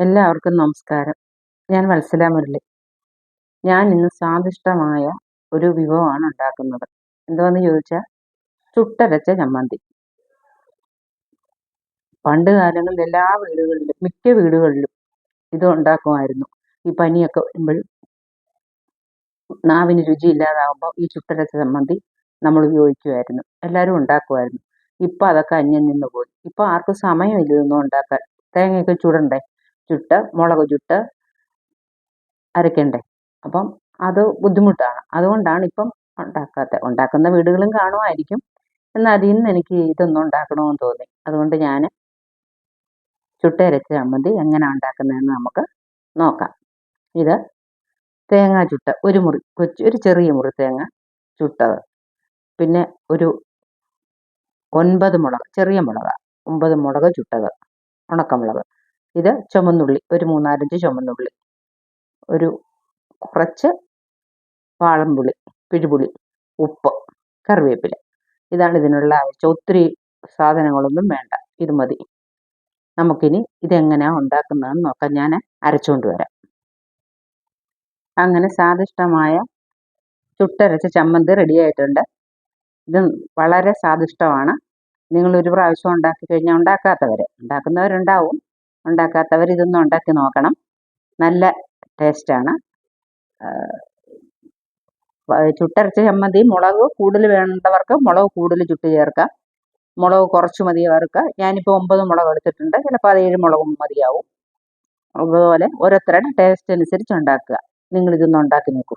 എല്ലാവർക്കും നമസ്കാരം. ഞാൻ വത്സല മുരളി. ഞാൻ ഇന്ന് സ്വാദിഷ്ടമായ ഒരു വിഭവമാണ് ഉണ്ടാക്കുന്നത്. എന്തുവാന്ന് ചോദിച്ചാൽ ചുട്ടരച്ച ചമ്മന്തി. പണ്ട് കാലങ്ങളിൽ എല്ലാ വീടുകളിലും മിക്ക വീടുകളിലും ഇത് ഉണ്ടാക്കുമായിരുന്നു. ഈ പനിയൊക്കെ വരുമ്പോൾ നാവിന് രുചിയില്ലാതാകുമ്പോൾ ഈ ചുട്ടരച്ച ചമ്മന്തി നമ്മൾ ഉപയോഗിക്കുമായിരുന്നു. എല്ലാവരും ഉണ്ടാക്കുമായിരുന്നു. ഇപ്പം അതൊക്കെ അന്യം നിന്ന് പോയി. ഇപ്പം ആർക്കും സമയമില്ല ഇതൊന്നും ഉണ്ടാക്കാൻ. തേങ്ങയൊക്കെ ചുടണ്ടേ, മുളക് ചുട്ട് അരയ്ക്കണ്ടേ. അപ്പം അത് ബുദ്ധിമുട്ടാണ്. അതുകൊണ്ടാണ് ഇപ്പം ഉണ്ടാക്കുന്ന വീടുകളും കാണുമായിരിക്കും. എന്നാൽ അതിൽ നിന്ന് എനിക്ക് ഇതൊന്നും ഉണ്ടാക്കണമെന്ന് തോന്നി. അതുകൊണ്ട് ഞാൻ ചുട്ടരച്ച ചമ്മന്തി എങ്ങനെയാണ് ഉണ്ടാക്കുന്നതെന്ന് നമുക്ക് നോക്കാം. ഇത് തേങ്ങ ചുട്ട ഒരു ചെറിയ മുറി തേങ്ങ ചുട്ടത്, പിന്നെ ഒരു 9 മുളക്, ചെറിയ മുളക് 9 മുളക് ചുട്ടത്, ഉണക്കമുളക്. ഇത് ചുമന്നുള്ളി, ഒരു 3-4 ചുമന്നുള്ളി, ഒരു കുറച്ച് വാളൻപുളി, പിഴുപുളി, ഉപ്പ്, കറിവേപ്പില. ഇതാണ് ഇതിനുള്ള ആവശ്യം. ഒത്തിരി സാധനങ്ങളൊന്നും വേണ്ട, ഇത് മതി. നമുക്കിനി ഇതെങ്ങനെയാണ് ഉണ്ടാക്കുന്നതെന്ന് നോക്കാം. ഞാൻ അരച്ചുകൊണ്ട് വരാം. അങ്ങനെ സ്വാദിഷ്ടമായ ചുട്ടരച്ച ചമ്മന്തി റെഡിയായിട്ടുണ്ട്. ഇത് വളരെ സ്വാദിഷ്ടമാണ്. നിങ്ങൾ ഒരു പ്രാവശ്യം ഉണ്ടാക്കി കഴിഞ്ഞാൽ ഉണ്ടാക്കുന്നവരുണ്ടാവും, ഉണ്ടാക്കാത്തവർ ഇതൊന്നും ഉണ്ടാക്കി നോക്കണം. നല്ല ടേസ്റ്റാണ്. ചുട്ടരച്ച ചമ്മന്തി മുളക് കൂടുതൽ വേണ്ടവർക്ക് മുളക് കൂടുതൽ ചുട്ട് ചേർക്കാം. മുളക് കുറച്ച് മതിയവർക്ക്, ഞാനിപ്പോൾ 9 മുളക് എടുത്തിട്ടുണ്ട്, ചിലപ്പോൾ അത് 7 മുളകും മതിയാവും. അതുപോലെ ഓരോരുത്തരുടെ ടേസ്റ്റ് അനുസരിച്ച് ഉണ്ടാക്കുക. നിങ്ങളിതൊന്ന് ഉണ്ടാക്കി നോക്കൂ.